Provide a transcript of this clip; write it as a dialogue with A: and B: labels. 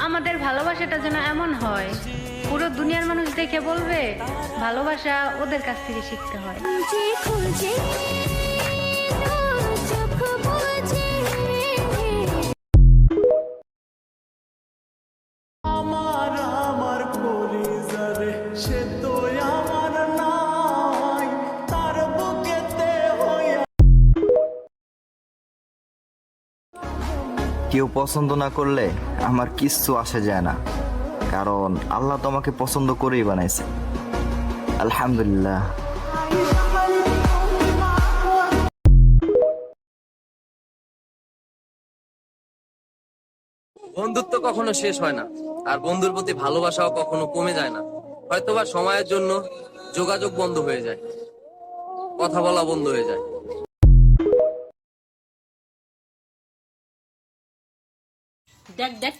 A: আমাদের ভালোবাসাটা যেন এমন হয় পুরো দুনিয়ার মানুষ দেখে বলবে ভালোবাসা ওদের কাছ থেকে শিখতে হয়।
B: আমার পরিজারে সে তো আমার নাই তার বুকেতে হইয়া।
C: কেউ পছন্দ না করলে আমার কিচ্ছু আসে যায় না, কারণ আল্লাহ তো আমাকে পছন্দ করেই বানাইছে। আলহামদুলিল্লাহ।
D: বন্ধুত্ব কখনো শেষ হয় না, আর বন্ধুর প্রতি ভালোবাসাও কখনো কমে যায় না। হয়তোবা সময়ের জন্য যোগাযোগ বন্ধ হয়ে যায়, কথা বলা বন্ধ হয়ে যায়।
E: দেখ দেখ